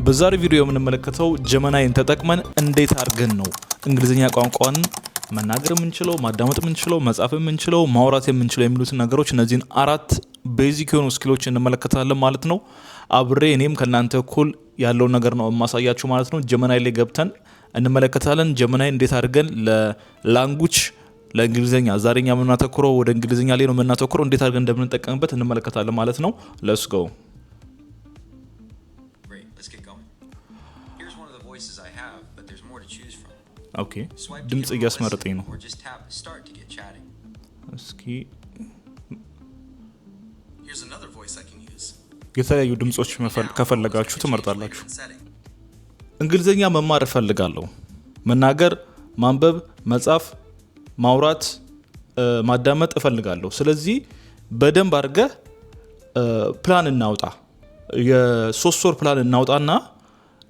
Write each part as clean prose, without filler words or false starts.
በዛሬው ቪዲዮ የምንመለከተው ጀመናይን ተጠቅመን እንዴት አድርገን ነው እንግሊዘኛ ቋንቋን መናገር የምንችለው፣ ማዳመጥ የምንችለው፣ መጻፍ የምንችለው፣ ማውራት የምንችለው የሚሉትን ነገሮች እነዚህን አራት ቤዚክ የሆኑ ስኪሎች እንመለከታለን ማለት ነው። አብሬ እኔም ከናንተ እኩል ያለው ነገር ነው ማሳያችሁ ማለት ነው። ጀመናይ ላይ ገብተን እንመለከታለን። ጀመናይ እንዴት አድርገን ለላንጉዌጅ ለእንግሊዘኛ ዛሬኛ የምናተኩረው ወደ እንግሊዘኛ ላይ ነው የምናተኩረው፣ እንዴት አድርገን እንደምንጠቀምበት እንመለከታለን ማለት ነው። ሌትስ ጎ። ኦኬ ድምጽ እያስመረጠኝ ነው። እስኪ የተለያዩ ድምጾች ከፈለጋችሁ ትመርጣላችሁ። እንግሊዘኛ መማር እፈልጋለሁ። መናገር፣ ማንበብ፣ መጻፍ፣ ማውራት፣ ማዳመጥ እፈልጋለሁ። ስለዚህ በደንብ አድርገህ ፕላን እናውጣ። የ3 ወር ፕላን እናውጣና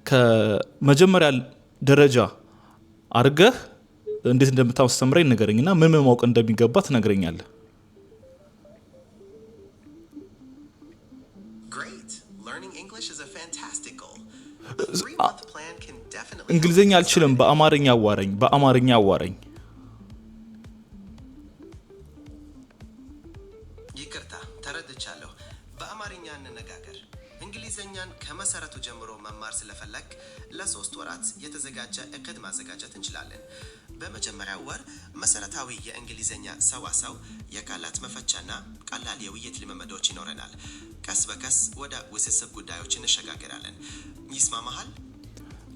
ከመጀመሪያ ደረጃ አርገህ እንዴት እንደምታስተምረኝ ንገረኝና ምን ማወቅ እንደሚገባ ትነግረኛለህ። እንግሊዘኛ አልችልም፣ በአማርኛ አዋራኝ። ይቅርታ ተረድቻለሁ። በአማርኛ እንነጋገር። እንግሊዘኛን ከመሰረቱ ጀምሮ መማር ስለፈለክ ለ3 ወራት የተዘጋጀ እቅድ ማዘጋጀት እንችላለን። በመጀመሪያው ወር መሰረታዊ የእንግሊዘኛ ሰዋሰው፣ የቃላት መፈቻና ቀላል የውይይት ልምምዶች ይኖረናል። ቀስ በቀስ ወደ ውስብስብ ጉዳዮች እንሸጋገራለን። ይስማማሃል?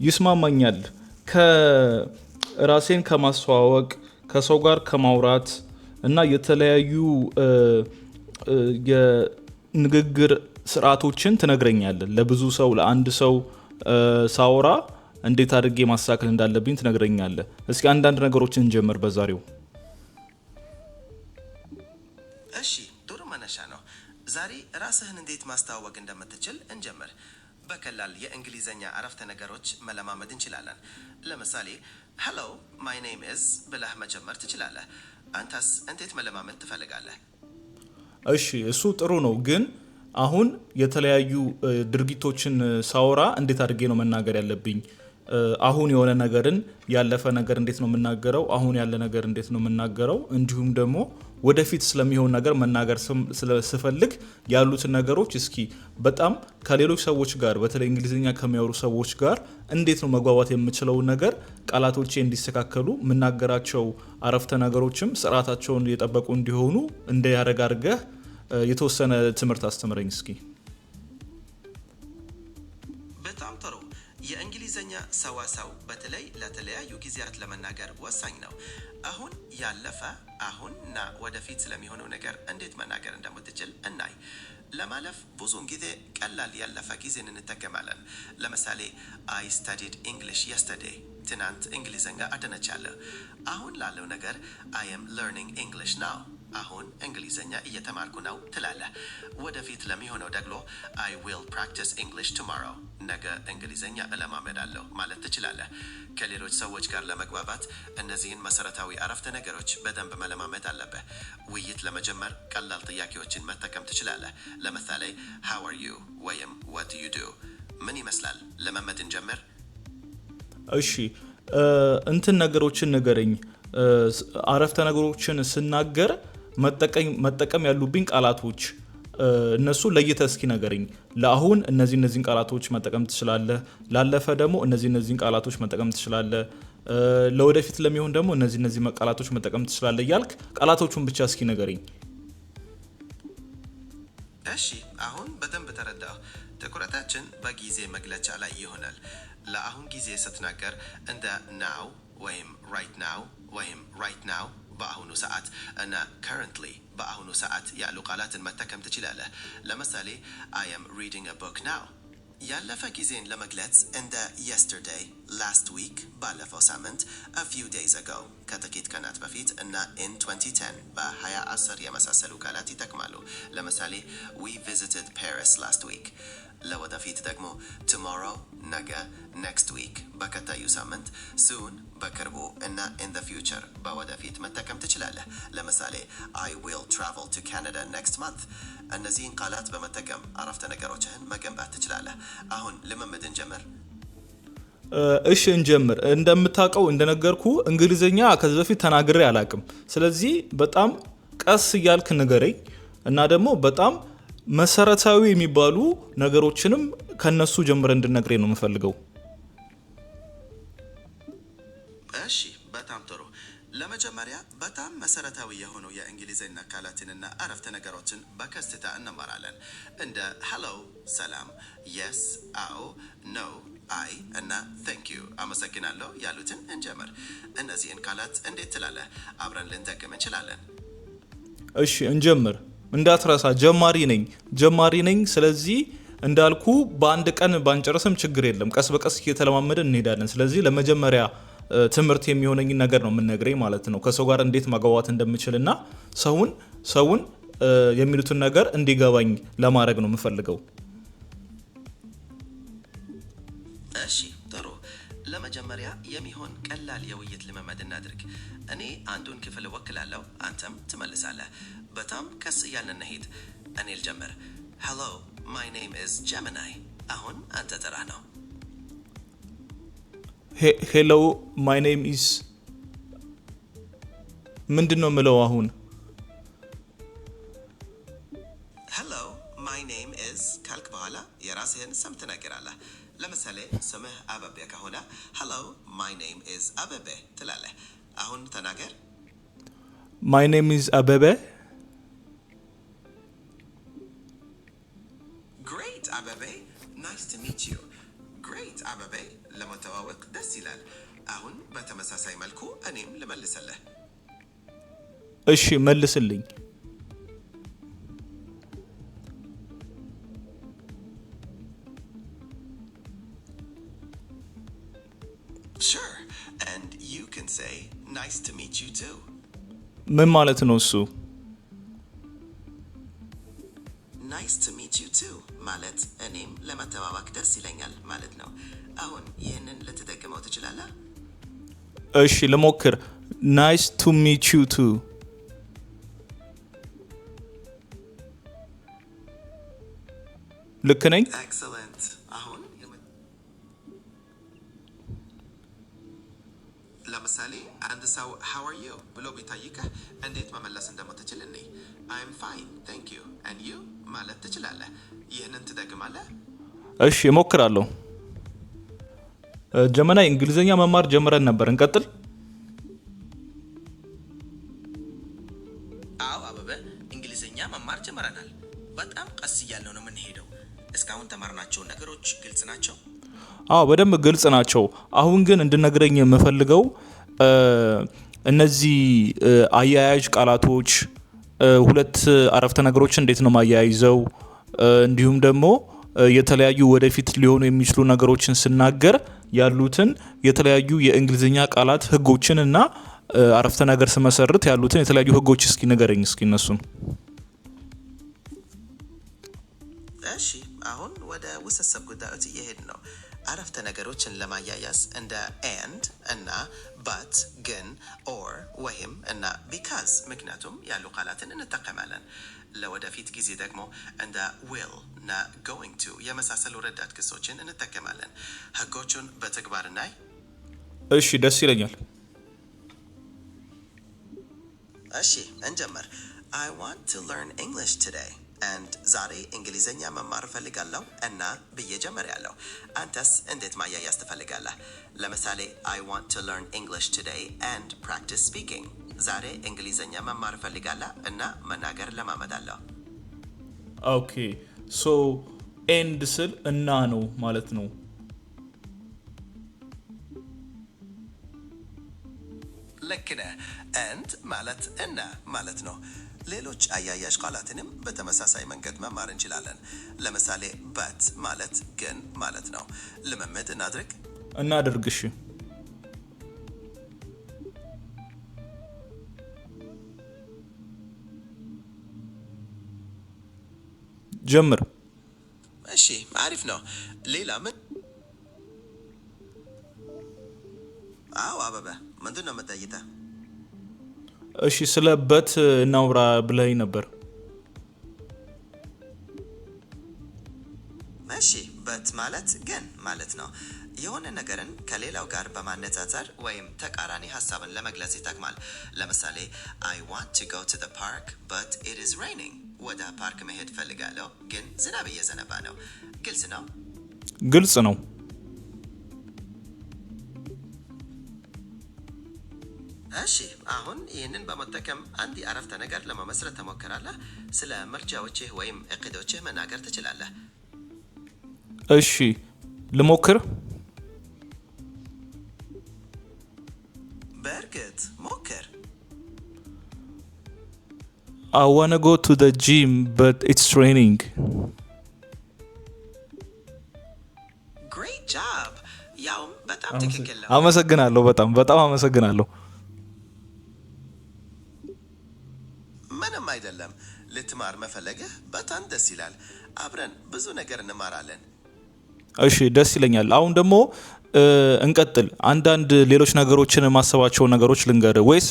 ይስማማኛል። ከራሴን ከማስተዋወቅ፣ ከሰው ጋር ከማውራት እና የተለያዩ የንግግር ስርዓቶችን ትነግረኛለህ። ለብዙ ሰው ለአንድ ሰው ሳወራ እንዴት አድርጌ ማስተካከል እንዳለብኝ ትነግረኛለህ። እስኪ አንዳንድ ነገሮችን እንጀምር በዛሬው። እሺ ጥሩ መነሻ ነው። ዛሬ ራስህን እንዴት ማስተዋወቅ እንደምትችል እንጀምር። በቀላል የእንግሊዘኛ አረፍተ ነገሮች መለማመድ እንችላለን። ለምሳሌ ሄሎ ማይ ኔም ኢዝ ብለህ መጀመር ትችላለህ። አንተስ እንዴት መለማመድ ትፈልጋለህ? እሺ እሱ ጥሩ ነው፣ ግን አሁን የተለያዩ ድርጊቶችን ሳወራ እንዴት አድርጌ ነው መናገር ያለብኝ? አሁን የሆነ ነገርን ያለፈ ነገር እንዴት ነው የምናገረው? አሁን ያለ ነገር እንዴት ነው የምናገረው? እንዲሁም ደግሞ ወደፊት ስለሚሆን ነገር መናገር ስፈልግ ያሉትን ነገሮች እስኪ በጣም ከሌሎች ሰዎች ጋር በተለይ እንግሊዘኛ ከሚያወሩ ሰዎች ጋር እንዴት ነው መግባባት የምችለው ነገር ቃላቶቼ እንዲስተካከሉ የምናገራቸው አረፍተ ነገሮችም ስርዓታቸውን የጠበቁ እንዲሆኑ እንዲያደርግ አድርገህ የተወሰነ ትምህርት አስተምረኝ እስኪ። በጣም ጥሩ። የእንግሊዘኛ ሰዋሰው በተለይ ለተለያዩ ጊዜያት ለመናገር ወሳኝ ነው። አሁን ያለፈ፣ አሁንና ወደፊት ስለሚሆነው ነገር እንዴት መናገር እንደምትችል እናይ። ለማለፍ ብዙውን ጊዜ ቀላል ያለፈ ጊዜን እንጠቀማለን። ለምሳሌ I studied English yesterday። ትናንት እንግሊዘኛ አጠንቻለሁ። አሁን ላለው ነገር I am learning English now። አሁን እንግሊዘኛ እየተማርኩ ነው ትላለህ። ወደፊት ለሚሆነው ደግሞ I will practice English tomorrow። ነገ እንግሊዘኛ እለማመዳለሁ ማለት ትችላለህ። ከሌሎች ሰዎች ጋር ለመግባባት እነዚህን መሰረታዊ አረፍተ ነገሮች በደንብ መለማመድ አለብህ። ውይይት ለመጀመር ቀላል ጥያቄዎችን መጠቀም ትችላለህ። ለምሳሌ how are you ወይም what do you do? ምን ይመስላል? ለመመድ እንጀምር። እሺ እንትን ነገሮችን ንገረኝ። አረፍተ ነገሮችን ስናገር መጠቀም ያሉብኝ ቃላቶች እነሱ ለይተህ እስኪ ነገረኝ። ለአሁን እነዚህን ቃላቶች መጠቀም ትችላለህ። ላለፈ ደግሞ እነዚህን ቃላቶች መጠቀም ትችላለህ። ለወደፊት ለሚሆን ደግሞ እነዚህ ቃላቶች መጠቀም ትችላለህ እያልክ ቃላቶቹን ብቻ እስኪ ነገረኝ። እሺ አሁን በደንብ ተረዳሁ። ትኩረታችን በጊዜ መግለጫ ላይ ይሆናል። ለአሁን ጊዜ ስትናገር እንደ now ወይም right now ወይም right now በአሁኑ ሰዓት እና currently በአሁኑ ሰዓት ያሉ ቃላትን መጠቀም ትችላለህ። ለምሳሌ I am reading a book now። ያለፈ ጊዜን ለመግለጽ እንደ yesterday፣ last week ባለፈው ሳምንት፣ a few days ago ከጥቂት ቀናት በፊት እና in 2010 በ2010 የመሳሰሉ ቃላት ይጠቅማሉ። ለምሳሌ we visited Paris last week። ለወደፊት ደግሞ tomorrow፣ ነገ next week በከታዩ ሳምንት soon በቅርቡ እና in the future በወደፊት መጠቀም ትችላለህ። ለምሳሌ I will travel to Canada next month። እነዚህን ቃላት በመጠቀም አረፍተ ነገሮችህን መገንባት ትችላለህ። አሁን ልምምድ እንጀምር። እሺ እንጀምር። እንደምታውቀው እንደነገርኩ እንግሊዘኛ ከዚህ በፊት ተናግሬ አላቅም። ስለዚህ በጣም ቀስ እያልክ ንገረኝ እና ደግሞ በጣም መሰረታዊ የሚባሉ ነገሮችንም ከነሱ ጀምረ እንድነግረኝ ነው የምፈልገው። እሺ በጣም ጥሩ። ለመጀመሪያ በጣም መሰረታዊ የሆኑ የእንግሊዘኛ ቃላትንና አረፍተ ነገሮችን በቀስታ እንማራለን። እንደ hello ሰላም፣ yes አዎ፣ no አይ እና thank you አመሰግናለሁ ያሉትን እንጀምር። እነዚህን ቃላት እንዴት ትላለህ? አብረን ልንጠቅም እንችላለን። እሺ እንጀምር። እንዳትረሳ ጀማሪ ነኝ። ስለዚህ እንዳልኩ በአንድ ቀን ባንጨርስም ችግር የለም። ቀስ በቀስ እየተለማመደን እንሄዳለን። ስለዚህ ለመጀመሪያ ትምህርት የሚሆነኝ ነገር ነው የምነግረኝ ማለት ነው። ከሰው ጋር እንዴት ማግባባት እንደምችልና ሰውን የሚሉትን ነገር እንዲገባኝ ለማድረግ ነው የምፈልገው። እሺ ጥሩ። ለመጀመሪያ የሚሆን ቀላል የውይይት ልምምድ እናድርግ። እኔ አንዱን ክፍል እወክላለሁ፣ አንተም ትመልሳለህ። በጣም ቀስ እያልን እንሂድ። እኔ ልጀምር። hello my name is Gemini። አሁን አንተ ተራ ነው። hello my name is ምንድነው የምለው አሁን? hello my name is ካልክ በኋላ የራስህን ስም ትነግራለህ። ለምሳሌ ስምህ አበበ ከሆነ hello my name is አበበ ትላለህ። አሁን ተናገር። my name is አበበ። great አበበ nice to meet you። great አበበ ለመተዋወቅ ደስ ይላል። አሁን በተመሳሳይ መልኩ እኔም ልመልስልህ። እሺ መልስልኝ። sure and you can say nice to meet you too። ምን ማለት ነው እሱ? nice to meet you too ማለት እኔም ለመተዋወቅ ደስ ይለኛል ማለት ነው። አሁን ይህንን ልትጠቅመው ትችላለህ። እሺ ልሞክር። nice to meet you too። ልክ ነኝ? excellent። አሁን ለምሳሌ አንድ ሰው how are you ብሎ ቢጠይቅህ እንዴት መመለስ እንደምትችል እኔ I'm fine thank you and you ማለት ትችላለህ። ይህንን ትደግማለህ። እሺ እሞክራለሁ። ጀመናይ እንግሊዘኛ መማር ጀምረን ነበር፣ እንቀጥል። አዎ አበበ እንግሊዘኛ መማር ጀምረናል። በጣም ቀስ እያልን ነው የምንሄደው። እስካሁን ተማርናቸው ነገሮች ግልጽ ናቸው? አዎ በደንብ ግልጽ ናቸው። አሁን ግን እንድነግረኝ የምፈልገው እነዚህ አያያዥ ቃላቶች ሁለት አረፍተ ነገሮች እንዴት ነው ማያይዘው፣ እንዲሁም ደግሞ የተለያዩ ወደፊት ሊሆኑ የሚችሉ ነገሮችን ስናገር ያሉትን የተለያዩ የእንግሊዘኛ ቃላት ህጎችን እና አረፍተ ነገር ስመሰርት ያሉትን የተለያዩ ህጎች እስኪ ንገረኝ እስኪ እነሱን። እሺ አሁን ወደ ውስብስብ ጉዳዮች እየሄድን ነው። አረፍተ ነገሮችን ለማያያዝ እንደ and እና but ግን or ወይም እና because ምክንያቱም ያሉ ቃላትን እንጠቀማለን። ለወደፊት ጊዜ ደግሞ እንደ will እና going to የመሳሰሉ ረዳት ክሶችን እንጠቀማለን። ህጎቹን በተግባር እናይ። እሺ ደስ ይለኛል። እሺ እንጀምር። I want to learn English today and ዛሬ እንግሊዘኛ መማር እፈልጋለሁ እና ብዬ ጀምሬያለሁ። አንተስ እንዴት ማያያዝ ትፈልጋለህ? ለምሳሌ I want to learn English today and practice speaking። ዛሬ እንግሊዘኛ መማር እፈልጋለሁ እና መናገር ለማመዳለሁ። ኦኬ ሶ ኤንድ ስል እና ነው ማለት ነው። ልክ ነህ። and ማለት እና ማለት ነው። ሌሎች አያያዥ ቃላትንም በተመሳሳይ መንገድ መማር እንችላለን። ለምሳሌ but ማለት ግን ማለት ነው። ልምምድ እናድርግ። እሺ ጀምር። እሺ አሪፍ ነው። ሌላ ምን? አዎ አበበ ምንድን ነው የምትጠይቀው? እሺ ስለ በት እናውራ ብለኸኝ ነበር። እሺ በት ማለት ግን ማለት ነው የሆነ ነገርን ከሌላው ጋር በማነጻጸር ወይም ተቃራኒ ሀሳብን ለመግለጽ ይጠቅማል። ለምሳሌ I want to go to the park but it is raining። ወደ ፓርክ መሄድ ፈልጋለሁ ግን ዝናብ እየዘነበ ነው። ግልጽ ነው? ግልጽ ነው። እሺ አሁን ይህንን በመጠቀም አንድ አረፍተ ነገር ለመመስረት ተሞክራለህ። ስለ ምርጫዎችህ ወይም እቅዶችህ መናገር ትችላለህ። እሺ ልሞክር። በእርግጥ ሞክር። I wanna go to the gym but it's raining. Great job። ያውም በጣም ትክክል ነው። አመሰግናለሁ። በጣም አመሰግናለሁ። ምንም አይደለም። ልትማር መፈለግህ በጣም ደስ ይላል። አብረን ብዙ ነገር እንማራለን። እሺ ደስ ይለኛል። አሁን ደግሞ እንቀጥል። አንዳንድ ሌሎች ነገሮችን ማሰባቸው ነገሮች ልንገር ወይስ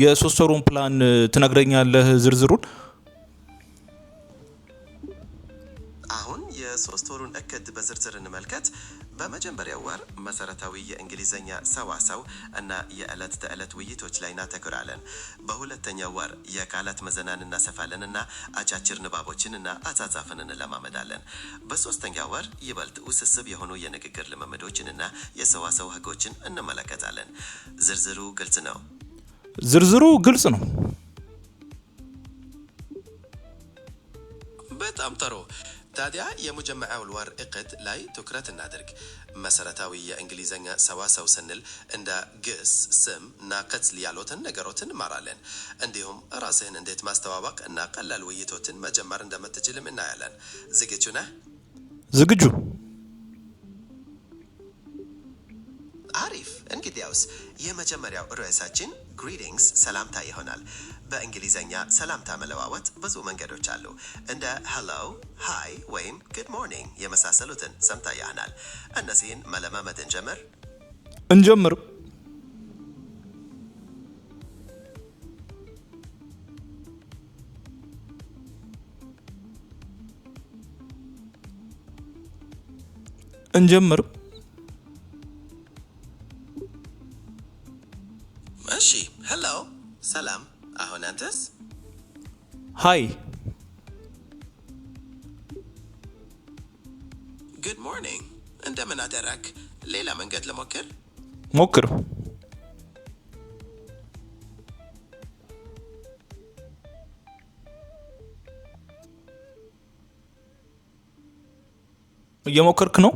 የሶስት ወሩን ፕላን ትነግረኛለህ ዝርዝሩን? አሁን የሶስት ወሩን እቅድ በዝርዝር እንመልከት። በመጀመሪያው ወር መሰረታዊ የእንግሊዘኛ ሰዋሰው እና የዕለት ተዕለት ውይይቶች ላይ እናተኩራለን። በሁለተኛው ወር የቃላት መዘናን እናሰፋለን እና አጫጭር ንባቦችን እና አጻጻፍን እንለማመዳለን። በሶስተኛው ወር ይበልጥ ውስብስብ የሆኑ የንግግር ልምምዶችን እና የሰዋሰው ህጎችን እንመለከታለን። ዝርዝሩ ግልጽ ነው? ዝርዝሩ ግልጽ ነው። በጣም ጥሩ። ታዲያ የመጀመሪያው ወር እቅድ ላይ ትኩረት እናድርግ። መሰረታዊ የእንግሊዘኛ ሰዋሰው ስንል እንደ ግስ፣ ስም እና ቅጽል ያሉትን ነገሮችን እንማራለን። እንዲሁም ራስህን እንዴት ማስተዋወቅ እና ቀላል ውይይቶችን መጀመር እንደምትችልም እናያለን። ዝግጁ ነህ? ዝግጁ። አሪፍ። እንግዲያውስ የመጀመሪያው ርዕሳችን ግሪቲንግስ ሰላምታ ይሆናል። በእንግሊዘኛ ሰላምታ መለዋወጥ ብዙ መንገዶች አሉ። እንደ ሄሎ፣ ሃይ ወይም ጉድ ሞርኒንግ የመሳሰሉትን ሰምተህ ይሆናል። እነዚህን መለማመድ እንጀምር። እሺ ሄሎ፣ ሰላም። አሁን አንተስ? ሃይ። ጉድ ሞርኒንግ። እንደምን አደረክ? ሌላ መንገድ ልሞክር? ሞክር። እየሞከርክ ነው?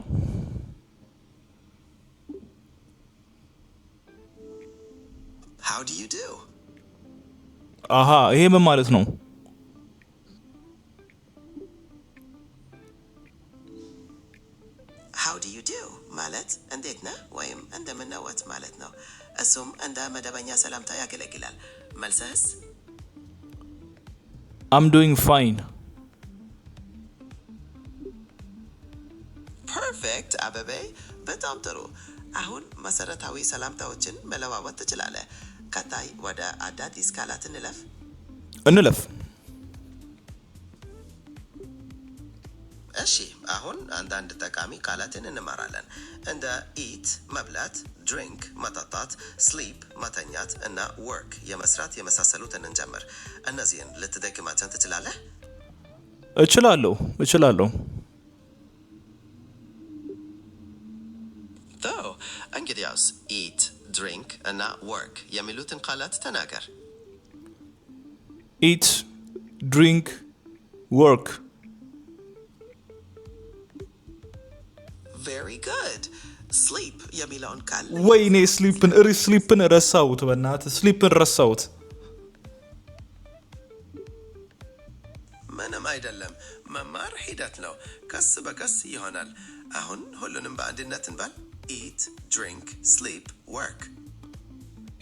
How do you do? አሃ ይሄ ምን ማለት ነው? How do you do ማለት እንዴት ነህ ወይም እንደምን ነዎት ማለት ነው። እሱም እንደ መደበኛ ሰላምታ ያገለግላል። መልስስ? I'm doing fine. ፐርፌክት አበቤ፣ በጣም ጥሩ። አሁን መሰረታዊ ሰላምታዎችን መለዋወጥ ትችላለህ። ቀጣይ ወደ አዳዲስ ቃላት እንለፍ። እሺ አሁን አንዳንድ ጠቃሚ ቃላትን እንማራለን። እንደ ኢት መብላት፣ ድሪንክ መጠጣት፣ ስሊፕ መተኛት እና ወርክ የመስራት የመሳሰሉትን እንጀምር። እነዚህን ልትደግማቸው ትችላለህ? እችላለሁ። እንግዲያውስ ኢት፣ ድሪንክ እና ወርክ የሚሉትን ቃላት ተናገር። ኢት፣ ድሪንክ፣ ወርክ። ቬሪ ጉድ። ስሊፕ የሚለውን ቃል ወይኔ ስሊፕን ረሳሁት። በእናትህ ስሊፕን ረሳሁት። ምንም አይደለም። መማር ሂደት ነው። ቀስ በቀስ ይሆናል። አሁን ሁሉንም በአንድነት እንበል። ኢት፣ ድሪንክ፣ ስሊፕ፣ ወርክ።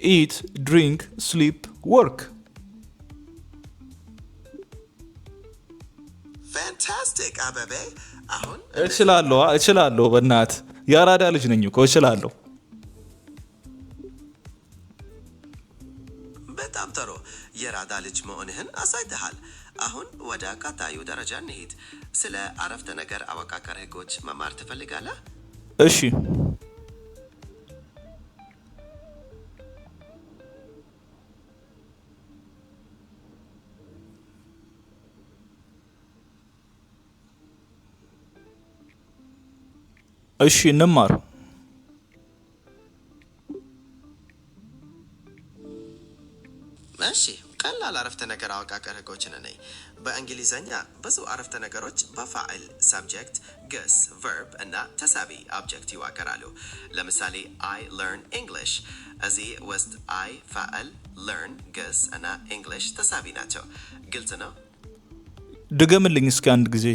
ኢት፣ ድሪንክ፣ ስሊፕ፣ ወርክ። ፋንታስቲክ አበቤ። አሁን እችላለሁ። በእናትህ የአራዳ ልጅ ነኝ እኮ እችላለሁ። በጣም ጥሩ የራዳ ልጅ መሆንህን አሳይተሃል። አሁን ወደ ቀጣዩ ደረጃ እንሂድ። ስለ አረፍተ ነገር አወቃቀር ህጎች መማር ትፈልጋለህ? እሺ እሺ እንማር። እሺ ቀላል አረፍተ ነገር አወቃቀር ህጎችን ነኝ። በእንግሊዘኛ ብዙ አረፍተ ነገሮች በፋዕል ሰብጀክት፣ ግስ ቨርብ እና ተሳቢ ኦብጀክት ይዋቀራሉ። ለምሳሌ አይ ለርን ኢንግሊሽ። እዚህ ውስጥ አይ ፋዕል፣ ለርን ግስ እና ኢንግሊሽ ተሳቢ ናቸው። ግልጽ ነው? ድገምልኝ እስኪ አንድ ጊዜ።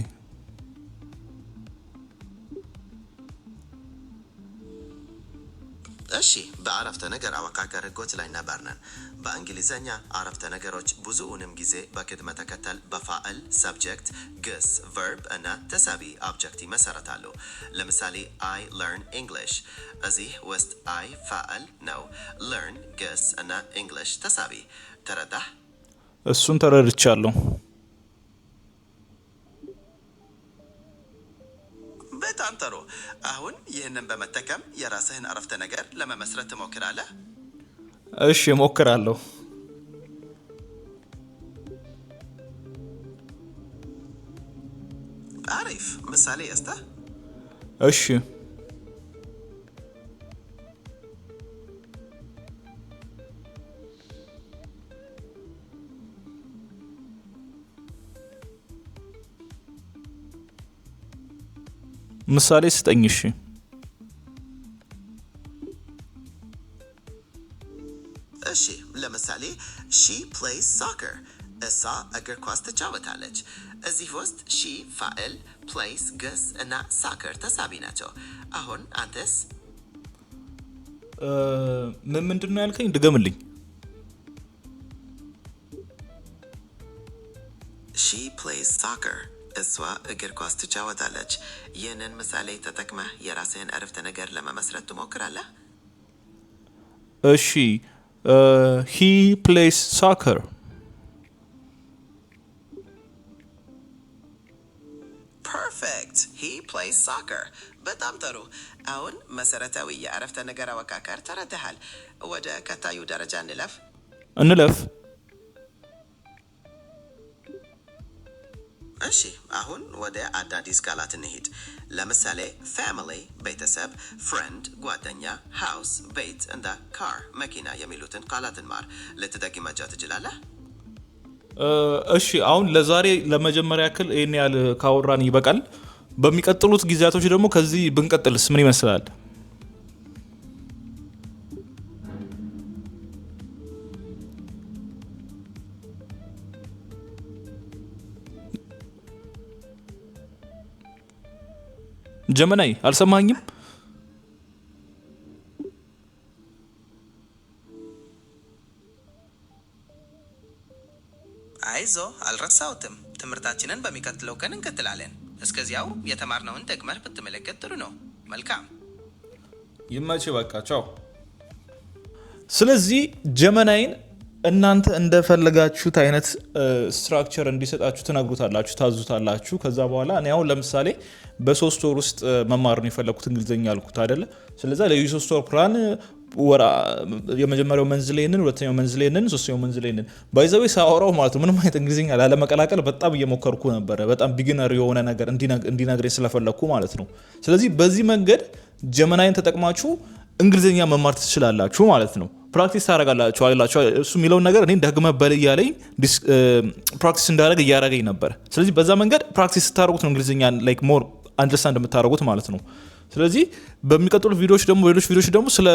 እሺ በአረፍተ ነገር አወቃቀር ህጎች ላይ ነበርነን። በእንግሊዘኛ አረፍተ ነገሮች ብዙውንም ጊዜ በቅድመ ተከተል በፋዕል ሰብጀክት፣ ግስ ቨርብ እና ተሳቢ ኦብጀክት ይመሰረታሉ። ለምሳሌ አይ ለርን ኢንግሊሽ። እዚህ ውስጥ አይ ፋዕል ነው፣ ለርን ግስ እና ኢንግሊሽ ተሳቢ። ተረዳህ? እሱን ተረድቻለሁ። በጣም ጥሩ። አሁን ይህንን በመጠቀም የራስህን አረፍተ ነገር ለመመስረት ትሞክራለህ? እሺ እሞክራለሁ። አሪፍ ምሳሌ እስታ። እሺ ምሳሌ ስጠኝ። እሺ እሺ ለምሳሌ ሺ ፕሌይስ ሶከር። እሷ እግር ኳስ ትጫወታለች። እዚህ ውስጥ ሺ ፋዕል፣ ፕሌይስ ግስ እና ሶከር ተሳቢ ናቸው። አሁን አንተስ? ምንድን ነው ያልከኝ? ድገምልኝ። ሺ ፕሌይስ ሶከር። እሷ እግር ኳስ ትጫወታለች። ይህንን ምሳሌ ተጠቅመህ የራስህን አረፍተ ነገር ለመመስረት ትሞክራለህ? እሺ ሂ ፕሌይስ ሶከር። ፐርፌክት። ሂ ፕሌይስ ሶከር። በጣም ጥሩ። አሁን መሰረታዊ የአረፍተ ነገር አወቃቀር ተረድተሃል። ወደ ቀጣዩ ደረጃ እንለፍ። እሺ አሁን ወደ አዳዲስ ቃላት እንሂድ። ለምሳሌ ፋሚሊ ቤተሰብ፣ ፍሬንድ ጓደኛ፣ ሃውስ ቤት እና ካር መኪና የሚሉትን ቃላት እንማር። ልትደግማቸው ትችላለህ? እሺ አሁን ለዛሬ ለመጀመሪያ ያክል ይሄን ያህል ካወራን ይበቃል። በሚቀጥሉት ጊዜያቶች ደግሞ ከዚህ ብንቀጥልስ ምን ይመስላል? ጀመናይ አልሰማኝም? አይዞ አልረሳሁትም። ትምህርታችንን በሚቀጥለው ቀን እንቀጥላለን። እስከዚያው የተማርነውን ደግመህ ብትመለከት ጥሩ ነው። መልካም ይመች። በቃ ቻው። ስለዚህ ጀመናይን እናንተ እንደፈለጋችሁት አይነት ስትራክቸር እንዲሰጣችሁ ትነግሩታላችሁ፣ ታዙታላችሁ። ከዛ በኋላ እኔ አሁን ለምሳሌ በ3 ወር ውስጥ መማር ነው የፈለኩት እንግሊዝኛ አልኩት አይደለ? ስለዚህ ለ3 ወር ፕላን የመጀመሪያው መንዝ ላይ ነን፣ ሁለተኛው መንዝ ላይ ነን፣ ሶስተኛው መንዝ ላይ ነን። ባይዘው ሳወራው ማለት ነው ምንም አይነት እንግሊዝኛ ላለመቀላቀል በጣም እየሞከርኩ ነበረ። በጣም ቢጊነር የሆነ ነገር እንዲነግረኝ ስለፈለኩ ማለት ነው። ስለዚህ በዚህ መንገድ ጀመናይን ተጠቅማችሁ እንግሊዝኛ መማር ትችላላችሁ ማለት ነው። ፕራክቲስ ታደርጋላችሁ አላችሁ። እሱ የሚለውን ነገር እኔ ደግመህ በል እያለኝ ፕራክቲስ እንዳደረግ እያደረገኝ ነበር። ስለዚህ በዛ መንገድ ፕራክቲስ ስታደርጉት ነው እንግሊዝኛ ላይክ ሞር አንደርስታንድ የምታደርጉት ማለት ነው። ስለዚህ በሚቀጥሉት ቪዲዮዎች ደግሞ ሌሎች ቪዲዮዎች ደግሞ ስለ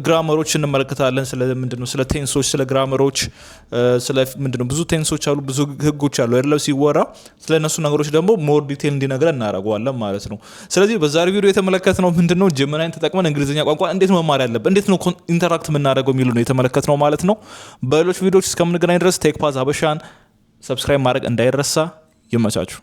ግራመሮች እንመለከታለን። ስለ ምንድነው ስለ ቴንሶች፣ ስለ ግራመሮች፣ ስለ ምንድነው ብዙ ቴንሶች አሉ፣ ብዙ ህጎች አሉ አይደለም ሲወራ። ስለ እነሱ ነገሮች ደግሞ ሞር ዲቴል እንዲነግረን እናደርገዋለን ማለት ነው። ስለዚህ በዛሬ ቪዲዮ የተመለከትነው ምንድነው ጀመናይን ተጠቅመን እንግሊዝኛ ቋንቋ እንዴት መማር ያለብን፣ እንዴት ነው ኢንተራክት የምናደርገው የሚሉ ነው የተመለከትነው ማለት ነው። በሌሎች ቪዲዮዎች እስከምንገናኝ ድረስ ቴክ ፓዝ ሀበሻን ሰብስክራይብ ማድረግ እንዳይረሳ። ይመቻችሁ።